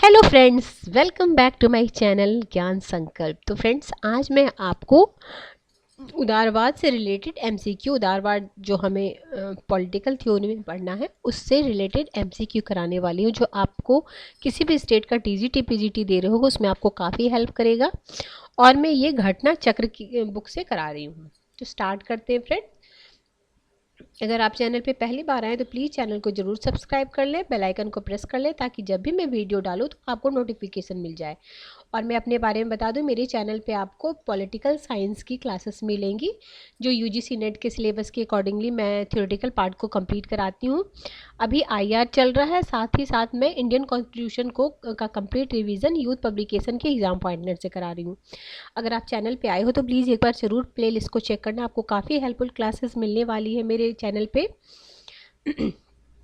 Hello friends, welcome back to my channel Gyan Sankalp. तो friends, आज मैं आपको उदारवाद से रिलेटेड एमसीक्यू, उदारवाद जो हमें पॉलिटिकल थ्योरी में पढ़ना है उससे रिलेटेड एमसीक्यू कराने वाली हूँ, जो आपको किसी भी स्टेट का टीजीटी पीजीटी दे रहे हो उसमें आपको काफ़ी हेल्प करेगा। और मैं ये घटना चक्र की बुक से करा रही हूँ। तो स्टार्ट करते हैं फ्रेंड। अगर आप चैनल पे पहली बार आए तो प्लीज़ चैनल को ज़रूर सब्सक्राइब कर लें, बेल आइकन को प्रेस कर लें ताकि जब भी मैं वीडियो डालूँ तो आपको नोटिफिकेशन मिल जाए। और मैं अपने बारे में बता दूं, मेरे चैनल पे आपको पॉलिटिकल साइंस की क्लासेस मिलेंगी जो यूजीसी नेट के सिलेबस के अकॉर्डिंगली मैं थ्योरेटिकल पार्ट को कंप्लीट कराती हूँ। अभी आईआर चल रहा है, साथ ही साथ मैं इंडियन कॉन्स्टिट्यूशन का कंप्लीट रिवीजन यूथ पब्लिकेशन के एग्जाम पॉइंटनर से करा रही हूँ। अगर आप चैनल पे आए हो तो प्लीज़ एक बार ज़रूर प्ले लिस्ट को चेक करना, आपको काफ़ी हेल्पफुल क्लासेस मिलने वाली है मेरे चैनल पे।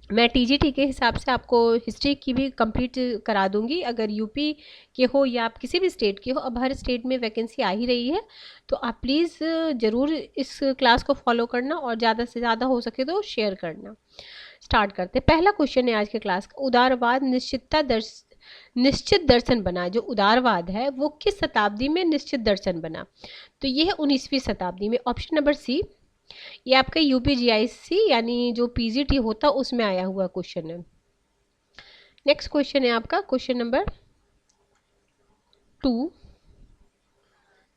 मैं टीजीटी के हिसाब से आपको हिस्ट्री की भी कंप्लीट करा दूंगी। अगर यूपी के हो या आप किसी भी स्टेट के हो, अब हर स्टेट में वैकेंसी आ ही रही है, तो आप प्लीज़ ज़रूर इस क्लास को फॉलो करना और ज़्यादा से ज़्यादा हो सके तो शेयर करना। स्टार्ट करते हैं। पहला क्वेश्चन है आज के क्लास का, उदारवाद निश्चित दर्शन बना। जो उदारवाद है वो किस शताब्दी में निश्चित दर्शन बना? तो ये है 19वीं शताब्दी में। ऑप्शन नंबर सी, ये आपका यूपीजीआईसी यानी जो पीजीटी होता उसमें आया हुआ क्वेश्चन है। नेक्स्ट क्वेश्चन है आपका क्वेश्चन नंबर 2।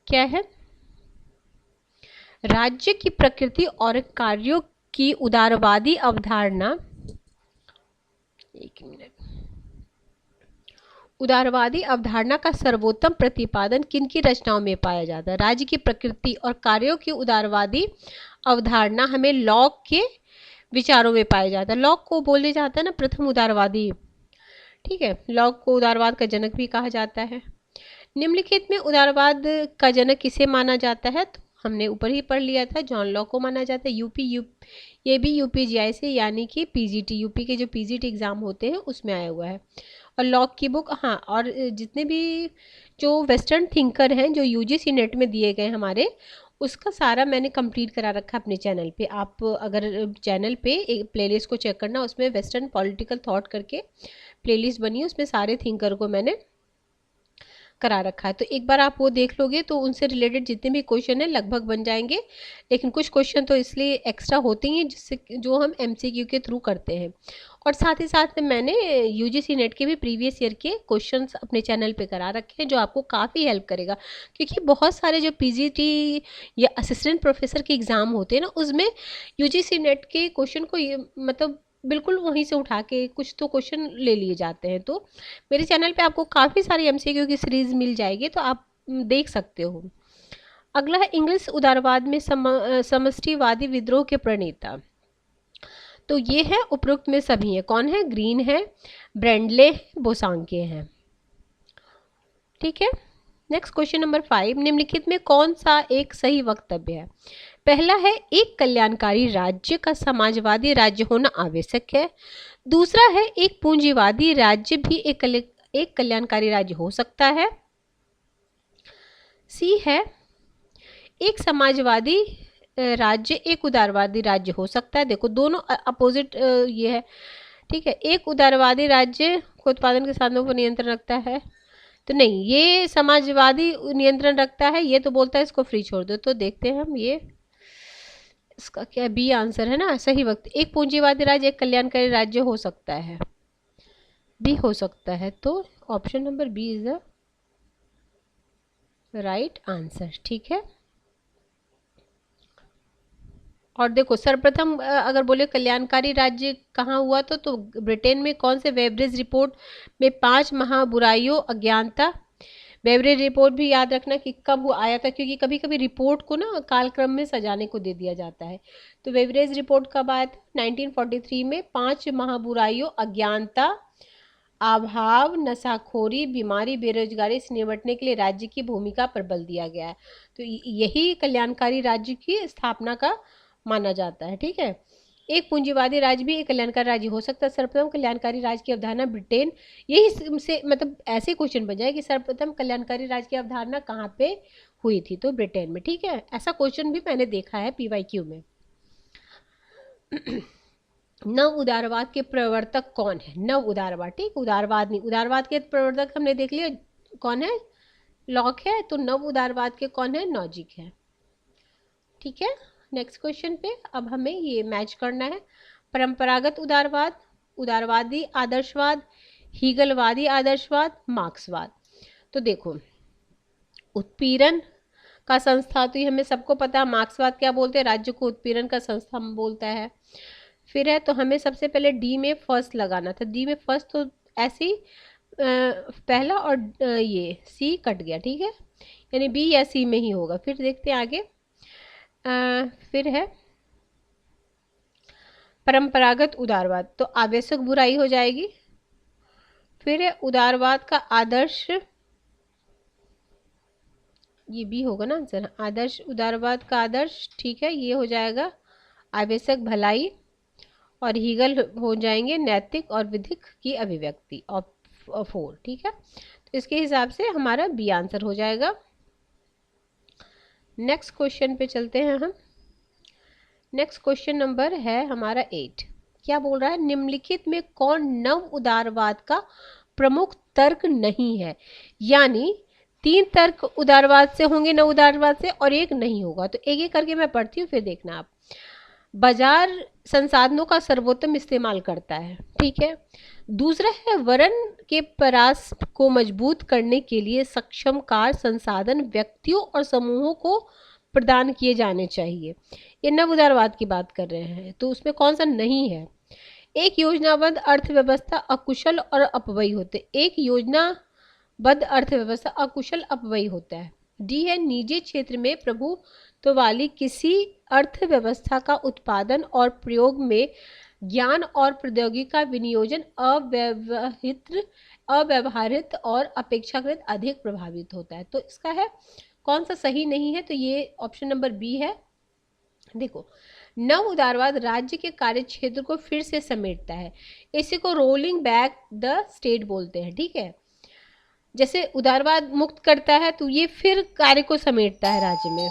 क्या है? राज्य की प्रकृति और कार्यों की उदारवादी अवधारणा, एक मिनट, उदारवादी अवधारणा का सर्वोत्तम प्रतिपादन किन की रचनाओं में पाया जाता है? राज्य की प्रकृति और कार्यों की उदारवादी अवधारणा हमें लॉक के विचारों में पाया जाता है। लॉक को बोले जाता है ना प्रथम उदारवादी, ठीक है। लॉक को उदारवाद का जनक भी कहा जाता है। निम्नलिखित में उदारवाद का जनक किसे माना जाता है? तो हमने ऊपर ही पढ़ लिया था, जॉन लॉक को माना जाता है। ये भी यूपीजीआई से यानी कि पीजीटी, यूपी के जो पीजीटी एग्जाम होते हैं उसमें आया हुआ है। और लॉक की बुक, हाँ, और जितने भी जो वेस्टर्न थिंकर हैं जो यूजीसी नेट में दिए गए हमारे, उसका सारा मैंने कंप्लीट करा रखा अपने चैनल पे। आप अगर चैनल पे एक प्लेलिस्ट को चेक करना, उसमें वेस्टर्न पॉलिटिकल थॉट करके प्लेलिस्ट बनी है, उसमें सारे थिंकर को मैंने करा रखा है। तो एक बार आप वो देख लोगे तो उनसे रिलेटेड जितने भी क्वेश्चन हैं लगभग बन जाएंगे। लेकिन कुछ क्वेश्चन तो इसलिए एक्स्ट्रा होते ही हैं जिससे जो हम एमसीक्यू के थ्रू करते हैं। और साथ ही साथ मैंने यूजीसी नेट के भी प्रीवियस ईयर के क्वेश्चंस अपने चैनल पे करा रखे हैं जो आपको काफ़ी हेल्प करेगा, क्योंकि बहुत सारे जो पीजीटी या असिस्टेंट प्रोफेसर के एग्ज़ाम होते हैं ना, उसमें यूजीसी नेट के क्वेश्चन को मतलब बिल्कुल वहीं से उठा के कुछ तो क्वेश्चन ले लिए जाते हैं। तो मेरे चैनल पे आपको काफ़ी सारी एमसीक्यू की सीरीज मिल जाएगी, तो आप देख सकते हो। अगला है इंग्लिश उदारवाद में समष्टिवादी विद्रोह के प्रणेता। तो ये है उपरोक्त में सभी है। कौन है? ग्रीन है, ब्रेंडले, बोसांके हैं, ठीक है। नेक्स्ट क्वेश्चन नंबर 5, निम्नलिखित में कौन सा एक सही वक्तव्य है? पहला है, एक कल्याणकारी राज्य का समाजवादी राज्य होना आवश्यक है। दूसरा है, एक पूंजीवादी राज्य भी एक कल्याणकारी राज्य हो सकता है। सी है, एक समाजवादी राज्य एक उदारवादी राज्य हो सकता है। देखो दोनों अपोजिट ये है, ठीक है। एक उदारवादी राज्य को उत्पादन के साधनों पर नियंत्रण रखता है, तो नहीं, ये समाजवादी नियंत्रण रखता है, ये तो बोलता है इसको फ्री छोड़ दो। तो देखते हैं हम, ये इसका क्या बी आंसर है ना सही वक्त। एक पूंजीवादी राज्य एक कल्याणकारी राज्य हो सकता है, बी हो सकता है। तो option number B is the right answer, ठीक है। और देखो सर्वप्रथम अगर बोले कल्याणकारी राज्य कहाँ हुआ तो ब्रिटेन में। कौन से? वेबरेज रिपोर्ट में 5 महाबुराइयों अज्ञानता। वेबरेज रिपोर्ट भी याद रखना कि कब वो आया था, क्योंकि कभी कभी रिपोर्ट को ना कालक्रम में सजाने को दे दिया जाता है। तो वेबरेज रिपोर्ट कब आया था? 1943 में। 5 महाबुराइयों अज्ञानता, अभाव, नशाखोरी, बीमारी, बेरोजगारी से निपटने के लिए राज्य की भूमिका पर बल दिया गया है। तो यही कल्याणकारी राज्य की स्थापना का माना जाता है, ठीक है। एक पूंजीवादी राज्य भी एक कल्याणकारी राज्य हो सकता है। सर्वप्रथम कल्याणकारी राज्य की अवधारणा ब्रिटेन, यही से मतलब ऐसे क्वेश्चन बन जाए कि सर्वप्रथम कल्याणकारी राज्य की अवधारणा कहाँ पे हुई थी? तो ब्रिटेन में, ठीक है। ऐसा क्वेश्चन भी मैंने देखा है पीवाईक्यू में। नव उदारवाद के प्रवर्तक कौन है? नव उदारवाद, ठीक, उदारवाद नहीं, उदारवाद के प्रवर्तक हमने देख लिया कौन है, लॉक है, तो नव उदारवाद के कौन है, नॉजिक है। ठीक है, नेक्स्ट क्वेश्चन पे अब हमें ये मैच करना है। परंपरागत उदारवाद, उदारवादी आदर्शवाद, हीगलवादी आदर्शवाद, मार्क्सवाद। तो देखो, उत्पीड़न का संस्था तो ये हमें सबको पता है, मार्क्सवाद क्या बोलते हैं, राज्य को उत्पीड़न का संस्था बोलता है। फिर है, तो हमें सबसे पहले डी में फर्स्ट लगाना था, डी में फर्स्ट, तो ऐसे ही पहला और ये सी कट गया, ठीक है, यानी बी या सी में ही होगा। फिर देखते हैं आगे। फिर है परंपरागत उदारवाद, तो आवश्यक बुराई हो जाएगी। फिर है उदारवाद का आदर्श, ये भी होगा ना आंसर, आदर्श, उदारवाद का आदर्श, ठीक है, ये हो जाएगा आवश्यक भलाई। और हीगल हो जाएंगे नैतिक और विधिक की अभिव्यक्ति, और 4, ठीक है, तो इसके हिसाब से हमारा बी आंसर हो जाएगा। नेक्स्ट क्वेश्चन पे चलते हैं हम। नेक्स्ट क्वेश्चन नंबर है हमारा 8। क्या बोल रहा है, निम्नलिखित में कौन नव उदारवाद का प्रमुख तर्क नहीं है? यानी 3 तर्क उदारवाद से होंगे, नव उदारवाद से, और 1 नहीं होगा। तो एक एक करके मैं पढ़ती हूँ, फिर देखना आप। बाजार संसाधनों का सर्वोत्तम इस्तेमाल करता है, ठीक है। दूसरा है, वरण के परास को मजबूत करने के लिए सक्षम कार्य संसाधन व्यक्तियों और समूहों को प्रदान किए जाने चाहिए। ये नव उदारवाद की बात कर रहे हैं, तो उसमें कौन सा नहीं है? एक योजनाबद्ध अर्थव्यवस्था अकुशल और अपव्ययी होते, एक योजनाबद्ध अर्थव्यवस्था अकुशल अपव्ययी होता है। डी है, निजी क्षेत्र में प्रभुत्व वाली किसी अर्थव्यवस्था का उत्पादन और प्रयोग में ज्ञान और प्रौद्योगिकी का विनियोजन अव्यवहारित और अपेक्षाकृत अधिक प्रभावित होता है। तो इसका है कौन सा सही नहीं है, तो ये ऑप्शन नंबर बी है। देखो, नव उदारवाद राज्य के कार्य क्षेत्र को फिर से समेटता है, इसी को रोलिंग बैक द स्टेट बोलते हैं, ठीक है। जैसे उदारवाद मुक्त करता है, तो ये फिर कार्य को समेटता है राज्य में,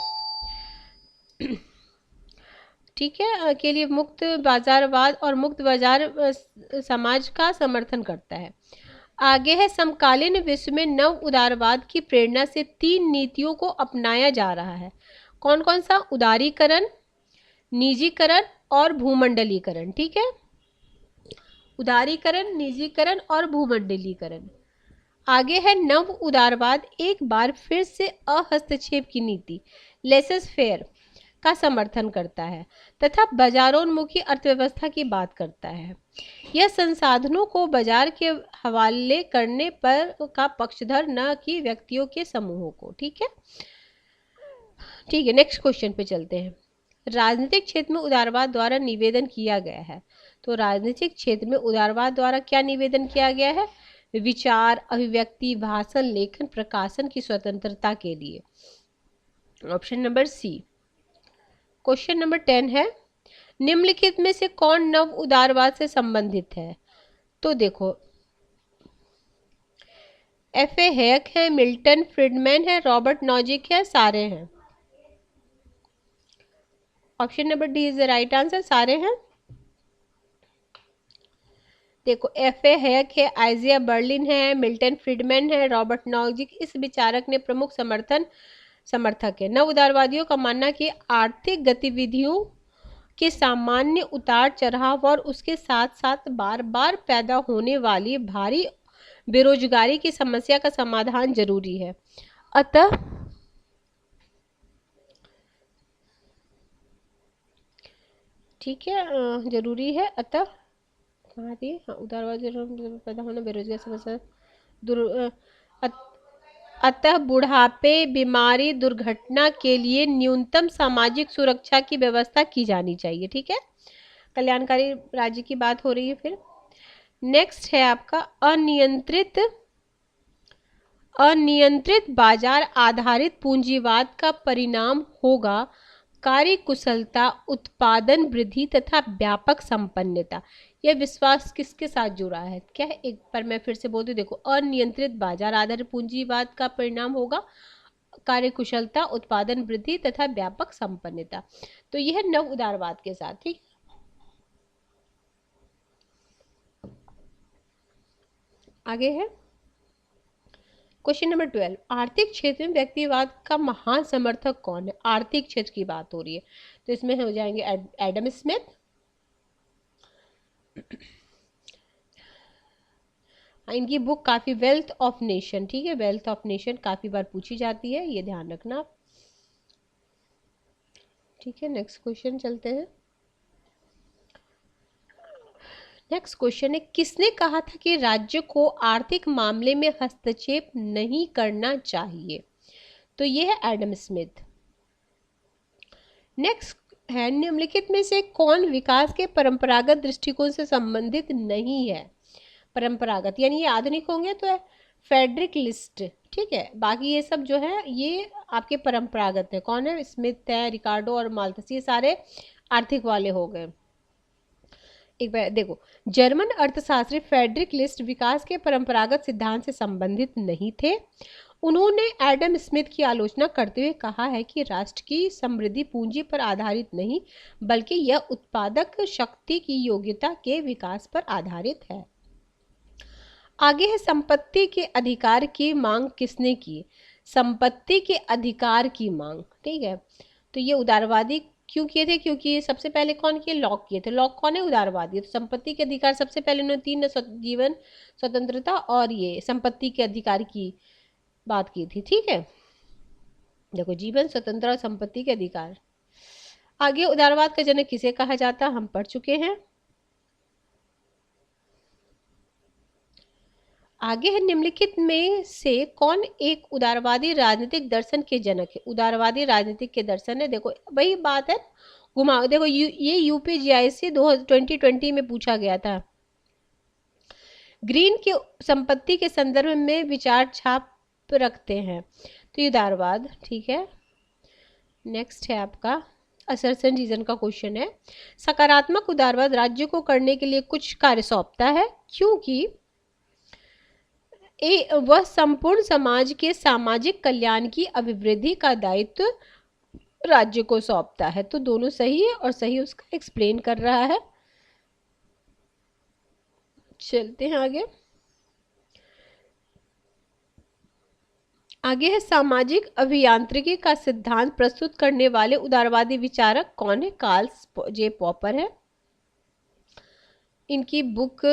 ठीक है, के लिए मुक्त बाजारवाद और मुक्त बाजार समाज का समर्थन करता है। आगे है, समकालीन विश्व में नव उदारवाद की प्रेरणा से 3 नीतियों को अपनाया जा रहा है। कौन कौन सा? उदारीकरण, निजीकरण और भूमंडलीकरण, ठीक है, उदारीकरण, निजीकरण और भूमंडलीकरण। आगे है, नव उदारवाद एक बार फिर से अहस्तक्षेप की नीति, लेसेस फेयर का समर्थन करता है तथा बाजारोन्मुखी अर्थव्यवस्था की बात करता है। यह संसाधनों को बाजार के हवाले करने पर का पक्षधर, न कि व्यक्तियों के समूहों को, ठीक है। ठीक है, नेक्स्ट क्वेश्चन पे चलते हैं। राजनीतिक क्षेत्र में उदारवाद द्वारा निवेदन किया गया है, तो राजनीतिक क्षेत्र में उदारवाद द्वारा क्या निवेदन किया गया है? विचार, अभिव्यक्ति, भाषण, लेखन, प्रकाशन की स्वतंत्रता के लिए, option number C. Question number 10 है, निम्नलिखित में से कौन नव उदारवाद से संबंधित है? तो देखो, F.A. हैक है, मिल्टन फ्रीडमैन है, रॉबर्ट नॉजिक है, सारे हैं। Option number D is the right answer, सारे हैं। देखो, F.A. हैक है, आइजिया बर्लिन है, मिल्टन फ्रीडमैन है, रॉबर्ट नॉजिक इस विचारक ने प्रमुख समर्थक है। नव उदारवादियों का मानना कि आर्थिक गतिविधियों के सामान्य उतार चढ़ाव और उसके साथ साथ बार बार पैदा होने वाली भारी बेरोजगारी की समस्या का समाधान जरूरी है। अतः ठीक है, जरूरी है। अतः उदारवाद पैदा होना बेरोजगारी समस्या अतः बुढ़ापे, बीमारी, दुर्घटना के लिए न्यूनतम सामाजिक सुरक्षा की व्यवस्था की जानी चाहिए, ठीक है, कल्याणकारी राज्य की बात हो रही है। फिर नेक्स्ट है आपका अनियंत्रित बाजार आधारित पूंजीवाद का परिणाम होगा कार्यकुशलता, उत्पादन वृद्धि तथा व्यापक संपन्नता। यह विश्वास किसके साथ जुड़ा है? क्या है? एक बार मैं फिर से बोलती हूँ, देखो, अनियंत्रित बाजार आधारित पूंजीवाद का परिणाम होगा कार्यकुशलता, उत्पादन वृद्धि तथा व्यापक संपन्नता। तो यह नव उदारवाद के साथ, ठीक। आगे है क्वेश्चन नंबर 12, आर्थिक क्षेत्र में व्यक्तिवाद का महान समर्थक कौन है? आर्थिक क्षेत्र की बात हो रही है, तो इसमें हो जाएंगे एडम स्मिथ, इनकी बुक काफ़ी वेल्थ ऑफ नेशन, ठीक है, वेल्थ ऑफ नेशन काफ़ी बार पूछी जाती है, ये ध्यान रखना आप। ठीक है, नेक्स्ट क्वेश्चन चलते हैं। नेक्स्ट क्वेश्चन है, किसने कहा था कि राज्य को आर्थिक मामले में हस्तक्षेप नहीं करना चाहिए? तो ये है एडम स्मिथ। नेक्स्ट है, निम्नलिखित में से कौन विकास के परंपरागत दृष्टिकोण से संबंधित नहीं है? परंपरागत यानी ये आधुनिक होंगे तो है फेडरिक लिस्ट, ठीक है, बाकी ये सब जो है ये आपके परंपरागत है। कौन है? स्मिथ है, रिकार्डो और माल्थस, ये सारे आर्थिक वाले हो गए। एक बार देखो, जर्मन अर्थशास्त्री फेडरिक लिस्ट विकास के परंपरागत सिद्धांत से संबंधित नहीं थे। उन्होंने एडम स्मिथ की आलोचना करते हुए कहा है कि राष्ट्र की समृद्धि पूंजी पर आधारित नहीं, बल्कि यह उत्पादक शक्ति की योग्यता के विकास पर आधारित है। आगे है, संपत्ति के अधिकार की मांग किसने की? संपत्ति के अधिकार की मांग, ठीक है, तो ये उदारवादी क्यों किए थे? क्योंकि ये सबसे पहले कौन किए? लॉक किए थे। लॉक कौन है? उदारवादी। तो संपत्ति के अधिकार सबसे पहले उन्होंने तीन, जीवन, स्वतंत्रता और ये संपत्ति के अधिकार की बात की थी, ठीक है। देखो, जीवन, स्वतंत्रता और संपत्ति के अधिकार। आगे, उदारवाद का जनक किसे कहा जाता? हम पढ़ चुके हैं। आगे है, निम्नलिखित में से कौन एक उदारवादी राजनीतिक दर्शन के जनक है? उदारवादी राजनीतिक के दर्शन है, देखो वही बात है, घुमाओ। देखो ये यूपीजीआईसी 2020 में पूछा गया था। ग्रीन के संपत्ति के संदर्भ में विचार छाप रखते हैं, तो ये उदारवाद, ठीक है। नेक्स्ट है आपका असर्शन रीजन का क्वेश्चन है, सकारात्मक उदारवाद राज्य को करने के लिए कुछ कार्य सौंपता है क्योंकि वह संपूर्ण समाज के सामाजिक कल्याण की अभिवृद्धि का दायित्व राज्य को सौंपता है। तो दोनों सही है और सही उसका एक्सप्लेन कर रहा है। चलते हैं आगे। आगे है, सामाजिक अभियांत्रिकी का सिद्धांत प्रस्तुत करने वाले उदारवादी विचारक कौन है? कार्ल जे पॉपर है। इनकी बुक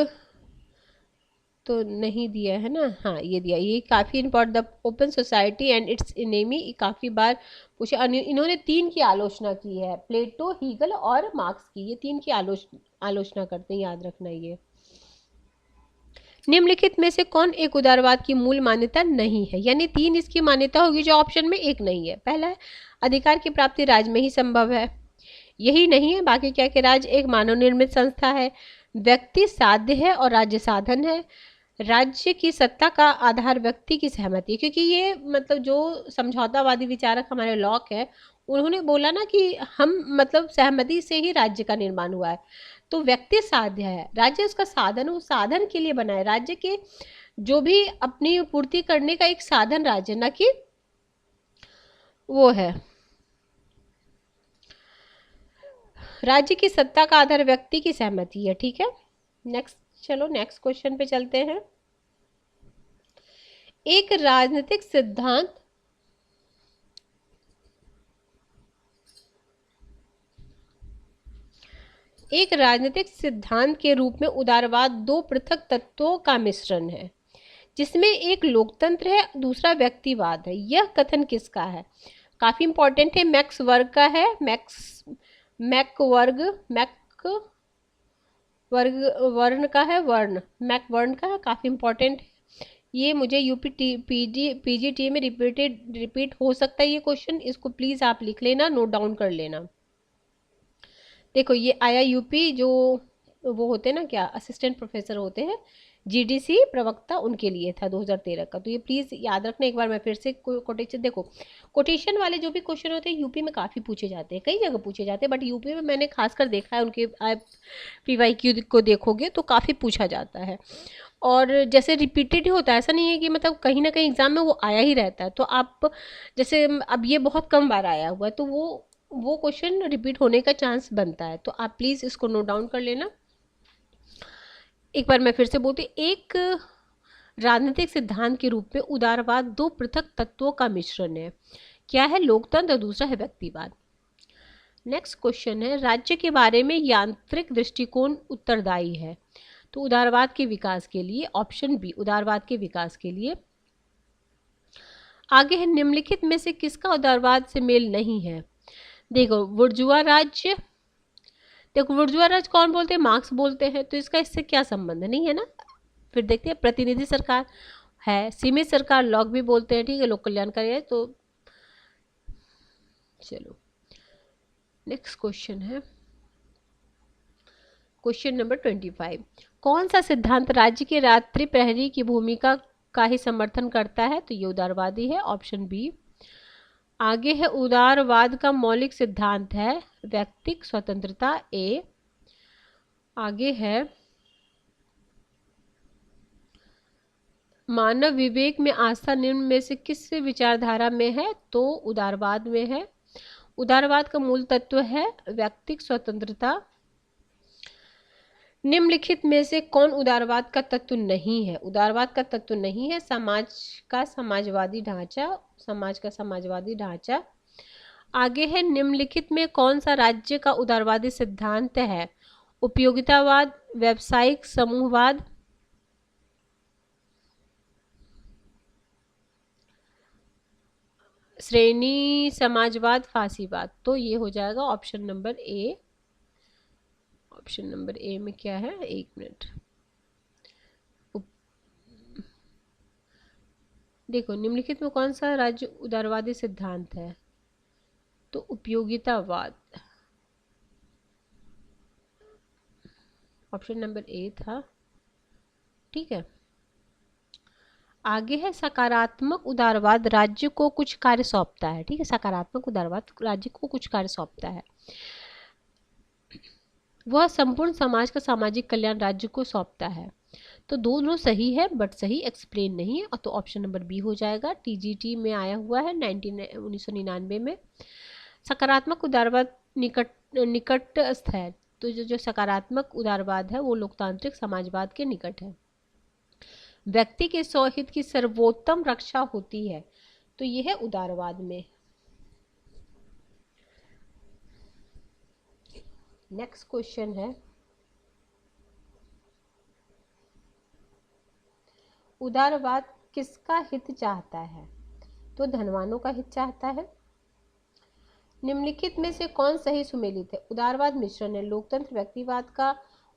तो नहीं दिया है ना, हाँ ये दिया, ये काफ़ी important, the open society and it's enemy, काफ़ी बार पूछा। इन्होंने तीन की आलोचना की है, प्लेटो, हीगल और मार्क्स की, ये तीन की आलोचना करते हैं, याद रखना ये। निम्नलिखित में से कौन एक उदारवाद की मूल मान्यता नहीं है? यानी तीन इसकी मान्यता होगी जो ऑप्शन में एक नहीं है। पहला है, अधिकार की प्राप्ति राज्य में ही संभव है, यही नहीं है। बाकी क्या कि राज्य एक मानव निर्मित संस्था है, व्यक्ति साध्य है और राज्य साधन है, राज्य की सत्ता का आधार व्यक्ति की सहमति है। क्योंकि ये मतलब जो समझौतावादी विचारक हमारे लॉक है, उन्होंने बोला ना कि हम मतलब सहमति से ही राज्य का निर्माण हुआ है, तो व्यक्ति साध्य है, राज्य उसका साधन, वो साधन के लिए बना है, राज्य के जो भी अपनी पूर्ति करने का एक साधन राज्य, ना कि वो है। राज्य की सत्ता का आधार व्यक्ति की सहमति है, ठीक है। नेक्स्ट, चलो नेक्स्ट क्वेश्चन पे चलते हैं। एक राजनीतिक सिद्धांत के रूप में उदारवाद दो पृथक तत्वों का मिश्रण है, जिसमें एक लोकतंत्र है, दूसरा व्यक्तिवाद है। यह कथन किसका है? काफी इंपॉर्टेंट है, मैक्स वर्ग का है। वर्ण का है, मैक वर्ण का है, काफी इंपॉर्टेंट है ये। मुझे पीजीटी में रिपीट हो सकता है ये क्वेश्चन, इसको प्लीज आप लिख लेना, नोट डाउन कर लेना। देखो ये आया यूपी, जो वो होते हैं ना, क्या असिस्टेंट प्रोफेसर होते हैं, जीडीसी प्रवक्ता, उनके लिए था 2013 का। तो ये प्लीज याद रखना। एक बार मैं फिर से कोटेशन, देखो कोटेशन वाले जो भी क्वेश्चन होते हैं यूपी में काफ़ी पूछे जाते हैं, कई जगह पूछे जाते हैं, बट यूपी में मैंने खासकर देखा है, उनके आप PYQ को देखोगे तो काफ़ी पूछा जाता है। और जैसे रिपीटेड ही होता है, ऐसा नहीं है कि मतलब कहीं ना कहीं एग्जाम में वो आया ही रहता है। तो आप जैसे अब ये बहुत कम बार आया हुआ है, तो वो क्वेश्चन रिपीट होने का चांस बनता है। तो आप प्लीज़ इसको नोट डाउन कर लेना। एक बार मैं फिर से बोलती, एक राजनीतिक सिद्धांत के रूप में उदारवाद दो पृथक तत्वों का मिश्रण है। क्या है? लोकतंत्र और दूसरा है व्यक्तिवाद। नेक्स्ट क्वेश्चन है, राज्य के बारे में यांत्रिक दृष्टिकोण उत्तरदायी है। तो उदारवाद के विकास के लिए ऑप्शन बी, उदारवाद के विकास के लिए। आगे है, निम्नलिखित में से किसका उदारवाद से मेल नहीं है? देखो बुर्जुआ राज्य, देखो बुर्जुआ राज्य कौन बोलते हैं? मार्क्स बोलते हैं, तो इसका इससे क्या संबंध? नहीं है ना। फिर देखते हैं, प्रतिनिधि सरकार है, सीमित सरकार लॉक भी बोलते हैं, ठीक है, लोक कल्याणकारी है। तो चलो नेक्स्ट क्वेश्चन है, क्वेश्चन नंबर 25। कौन सा सिद्धांत राज्य के रात्रि प्रहरी की भूमिका का ही समर्थन करता है? तो ये उदारवादी है, ऑप्शन बी। आगे है, उदारवाद का मौलिक सिद्धांत है व्यक्तिक स्वतंत्रता, ए। आगे है, मानव विवेक में आस्था निम्न में से किस विचारधारा में है? तो उदारवाद में है। उदारवाद का मूल तत्व है व्यक्तिक स्वतंत्रता। निम्नलिखित में से कौन उदारवाद का तत्व नहीं है? उदारवाद का तत्व नहीं है समाज का समाजवादी ढांचा, समाज का समाजवादी ढांचा। आगे है, निम्नलिखित में कौन सा राज्य का उदारवादी सिद्धांत है? उपयोगितावाद, व्यावसायिक समूहवाद, श्रेणी समाजवाद, फांसीवाद। तो ये हो जाएगा option number A. Option number A में क्या है? एक मिनट, देखो निम्नलिखित में कौन सा राज्य उदारवादी सिद्धांत है? तो उपयोगितावाद, ऑप्शन नंबर ए था, ठीक है। आगे है, सकारात्मक उदारवाद राज्य को कुछ कार्य सौंपता है, ठीक है, सकारात्मक उदारवाद राज्य को कुछ कार्य सौंपता है, वह संपूर्ण समाज का सामाजिक कल्याण राज्य को सौंपता है। तो दोनों सही है, बट सही एक्सप्लेन नहीं है, और तो ऑप्शन नंबर बी हो जाएगा। टीजीटी में आया हुआ है 1999 में। सकारात्मक उदारवाद निकटस्थ है, तो जो सकारात्मक उदारवाद है वो लोकतांत्रिक समाजवाद के निकट है। व्यक्ति के स्वहित की सर्वोत्तम रक्षा होती है, तो यह है उदारवाद में। नेक्स्ट क्वेश्चन है, उदारवाद किसका हित चाहता है? तो धनवानों का हित चाहता है। निम्नलिखित में से कौन सही सुमेलित है? उदारवाद मिश्रण है, लोकतंत्र व्यक्तिवाद का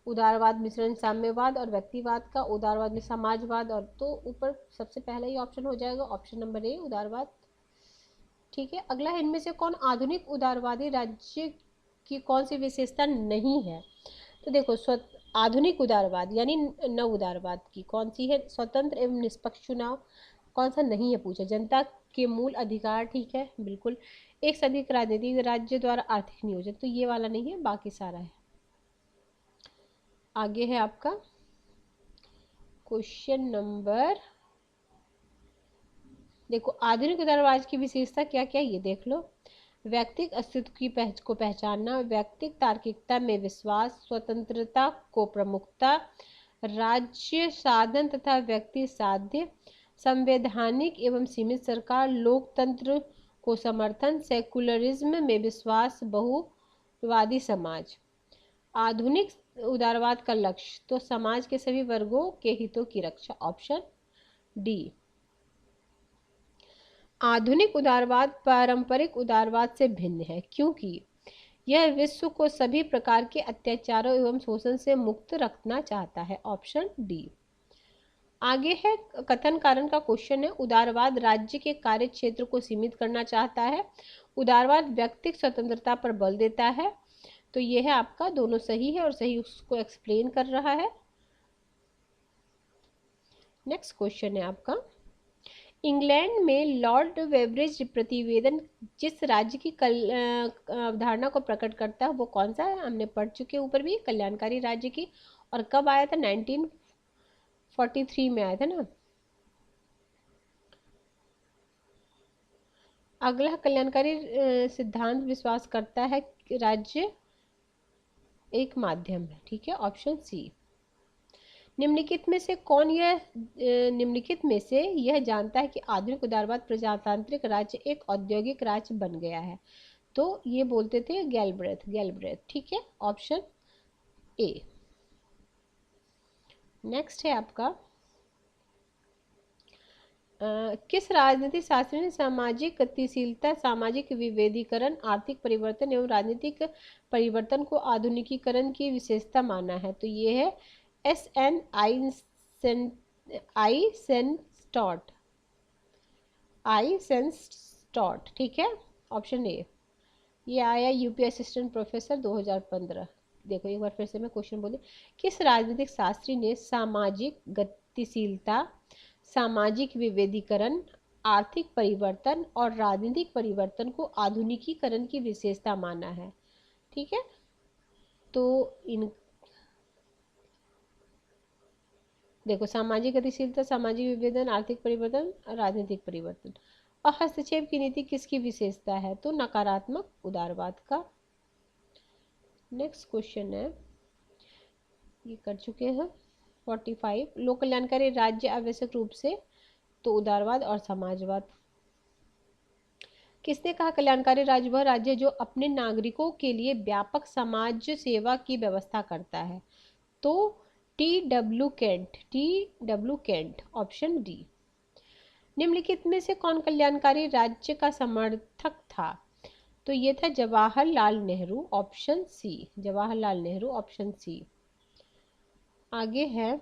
उदारवाद मिश्रण, साम्यवाद और व्यक्तिवाद का उदारवाद में समाजवाद, और तो ऊपर सबसे पहला ही ऑप्शन हो जाएगा, ऑप्शन नंबर ए, उदारवाद, ठीक है। अगला है, इनमें से कौन आधुनिक उदारवादी राज्य की कौन सी विशेषता नहीं है? तो देखो आधुनिक उदारवाद यानी नव उदारवाद की कौन सी है? स्वतंत्र एवं निष्पक्ष चुनाव, कौन सा नहीं है पूछा? जनता के मूल अधिकार, ठीक है, बिल्कुल। एक से अधिक राजनीतिक राज्य द्वारा आर्थिक नियोजन, तो ये वाला नहीं है, बाकी सारा है। आगे है आपका क्वेश्चन नंबर, देखो आधुनिक उदारवाद की विशेषता क्या क्या, ये देख लो। व्यक्तिक अस्तित्व को पहचानना, व्यक्तिक तार्किकता में विश्वास, स्वतंत्रता को प्रमुखता, राज्य साधन तथा व्यक्ति साध्य, संवैधानिक एवं सीमित सरकार, लोकतंत्र को समर्थन, सेकुलरिज्म में विश्वास, बहुवादी समाज। आधुनिक उदारवाद का लक्ष्य, तो समाज के सभी वर्गों के हितों की रक्षा, ऑप्शन डी। आधुनिक उदारवाद पारंपरिक उदारवाद से भिन्न है क्योंकि यह विश्व को सभी प्रकार के अत्याचारों एवं शोषण से मुक्त रखना चाहता है, ऑप्शन डी। आगे है, कथन कारण का क्वेश्चन है, उदारवाद राज्य के कार्य क्षेत्र को सीमित करना चाहता है, उदारवाद व्यक्तिगत स्वतंत्रता पर बल देता है। तो यह है आपका, दोनों सही है और सही उसको एक्सप्लेन कर रहा है। नेक्स्ट क्वेश्चन है आपका, इंग्लैंड में लॉर्ड वेबरिज प्रतिवेदन जिस राज्य की अवधारणा को प्रकट करता है वो कौन सा है? हमने पढ़ चुके ऊपर भी, कल्याणकारी राज्य की। और कब आया था? 1943 में आया था ना। अगला कल्याणकारी सिद्धांत विश्वास करता है राज्य एक माध्यम है, ठीक है, ऑप्शन सी। निम्नलिखित में से कौन निम्नलिखित में से यह जानता है कि आधुनिक उदारवाद प्रजातांत्रिक राज्य एक औद्योगिक राज्य बन गया है? तो ये बोलते थे गैलब्रेथ। ठीक है, ऑप्शन ए। नेक्स्ट है आपका किस राजनीतिक शास्त्री ने सामाजिक गतिशीलता, सामाजिक विभेदीकरण, आर्थिक परिवर्तन एवं राजनीतिक परिवर्तन को आधुनिकीकरण की विशेषता माना है? तो ये है SN आइसेंस्टॉट। ठीक है, ऑप्शन ए। ये आया यूपी असिस्टेंट प्रोफेसर 2015। देखो एक बार फिर से मैं क्वेश्चन बोली, किस राजनीतिक शास्त्री ने सामाजिक गतिशीलता, सामाजिक विभेदीकरण, आर्थिक परिवर्तन और राजनीतिक परिवर्तन को आधुनिकीकरण की विशेषता माना है? ठीक है, तो इन देखो, सामाजिक गतिशीलता, सामाजिक विभेदन, आर्थिक परिवर्तन, राजनीतिक परिवर्तन और हस्तक्षेप की नीति किसकी विशेषता है? तो नकारात्मक उदारवाद का। नेक्स्ट क्वेश्चन है, ये कर चुके हैं 45, लोक कल्याणकारी राज्य आवश्यक रूप से, तो उदारवाद और समाजवाद। किसने कहा कल्याणकारी राज्य वह राज्य है जो अपने नागरिकों के लिए व्यापक समाज सेवा की व्यवस्था करता है? तो TW केंट, ऑप्शन डी। निम्नलिखित में से कौन कल्याणकारी राज्य का समर्थक था? तो ये था Jawaharlal Nehru, option C. Jawaharlal Nehru, option C. आगे है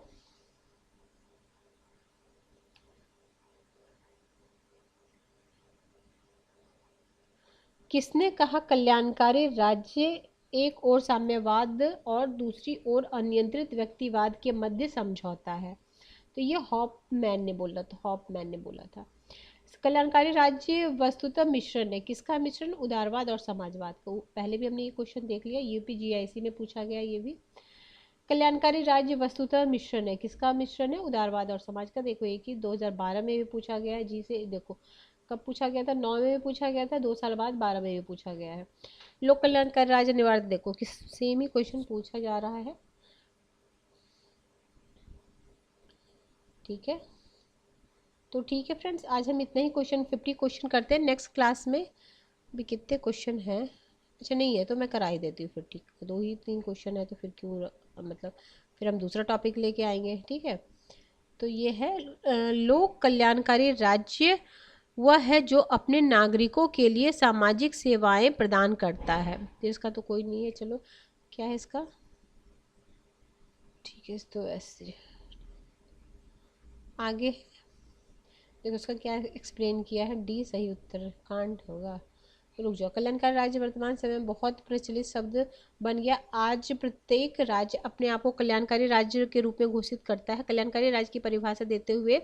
किसने कहा कल्याणकारी राज्य एक ओर साम्यवाद और दूसरी ओर अनियंत्रित व्यक्तिवाद के मध्य समझौता है? तो ये हॉफमैन ने बोला था। कल्याणकारी राज्य वस्तुतः मिश्रण है, किसका मिश्रण? उदारवाद और समाजवाद का। पहले भी हमने ये क्वेश्चन देख लिया, UPGIC में पूछा गया ये भी। कल्याणकारी राज्य वस्तुतः मिश्रण है, किसका मिश्रण है? उदारवाद और समाज का। देखो एक ही 2012 में भी पूछा गया है, जी से देखो कब पूछा गया था, 9 में भी पूछा गया था, 2 साल बाद 12 में भी पूछा गया है। लोक कल्याणकारी राज्य निवारण, देखो किस सेम ही क्वेश्चन पूछा जा रहा है। ठीक है, तो ठीक है फ्रेंड्स, आज हम इतना ही क्वेश्चन 50 क्वेश्चन करते हैं। नेक्स्ट क्लास में भी कितने क्वेश्चन हैं? अच्छा नहीं है तो मैं करा ही देती हूँ फिर। ठीक है, 2 ही 3 क्वेश्चन है तो फिर क्यों, मतलब फिर हम दूसरा टॉपिक लेके आएंगे। ठीक है, तो ये है लोक कल्याणकारी राज्य वह है जो अपने नागरिकों के लिए सामाजिक सेवाएं प्रदान करता है। तो इसका तो कोई नहीं है, चलो क्या है इसका? ठीक है, तो ऐसे आगे देखो उसका क्या एक्सप्लेन किया है। डी सही उत्तर, कांड होगा। रुक जाओ। कल्याणकारी राज्य वर्तमान समय में बहुत प्रचलित शब्द बन गया। आज प्रत्येक राज्य अपने आप को कल्याणकारी राज्य के रूप में घोषित करता है। कल्याणकारी राज्य की परिभाषा देते हुए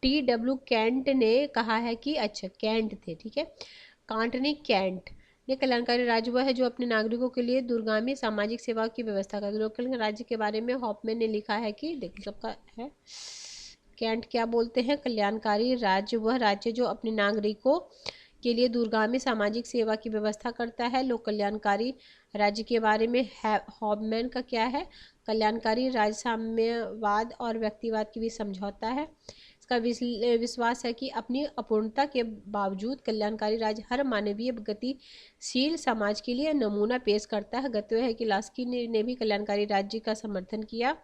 TW केंट ने कहा है कि, अच्छा केंट थे, ठीक है, कांट ने, केंट ने कल्याणकारी राज्य वह है जो अपने नागरिकों के लिए दूरगामी सामाजिक सेवा की व्यवस्था करता है। लोकल राज्य के बारे में हॉफमैन ने लिखा है कि, देखो सबका है, केंट क्या बोलते हैं? कल्याणकारी राज्य वह राज्य जो अपने नागरिकों के लिए दूरगामी सामाजिक सेवा की व्यवस्था करता है। लोक कल्याणकारी राज्य के बारे में हॉफमैन का क्या है? कल्याणकारी राज्य साम्यवाद और व्यक्तिवाद के बीच समझौता है। इसका विश्वास है कि अपनी अपूर्णता के बावजूद कल्याणकारी राज्य हर मानवीय गतिशील समाज के लिए नमूना पेश करता है। गत्य है कि लास्की ने भी कल्याणकारी राज्य का समर्थन किया।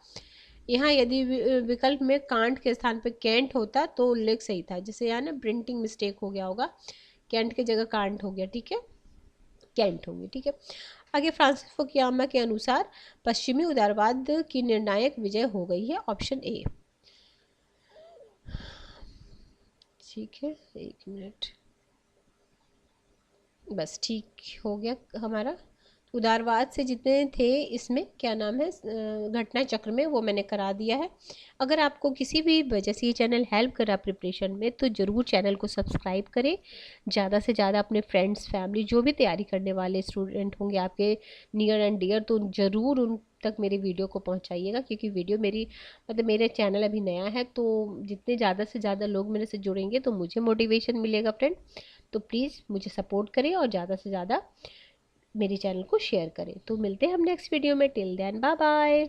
यहाँ यदि विकल्प में कांट के स्थान पर केंट होता तो उल्लेख सही था। जैसे यहाँ ना प्रिंटिंग मिस्टेक हो गया होगा, केंट की जगह कांट हो गया। ठीक है, केंट होंगे। ठीक है, आगे फ्रांसिस फुकुयामा के अनुसार पश्चिमी उदारवाद की निर्णायक विजय हो गई है। Option A. ठीक है, 1 मिनट, बस ठीक हो गया हमारा। उदारवाद से जितने थे इसमें क्या नाम है घटना चक्र में, वो मैंने करा दिया है। अगर आपको किसी भी वजह से ये चैनल हेल्प करा प्रिपरेशन में तो ज़रूर चैनल को सब्सक्राइब करें। ज़्यादा से ज़्यादा अपने फ्रेंड्स, फैमिली, जो भी तैयारी करने वाले स्टूडेंट होंगे आपके नियर एंड डियर, तो ज़रूर उन तक मेरी वीडियो को पहुंचाइएगा, क्योंकि वीडियो मेरी मतलब मेरे चैनल अभी नया है, तो जितने ज़्यादा से ज़्यादा लोग मेरे से जुड़ेंगे तो मुझे मोटिवेशन मिलेगा फ्रेंड। तो प्लीज़ मुझे सपोर्ट करें और ज़्यादा से ज़्यादा मेरे चैनल को शेयर करें। तो मिलते हैं हम नेक्स्ट वीडियो में। Till then bye bye.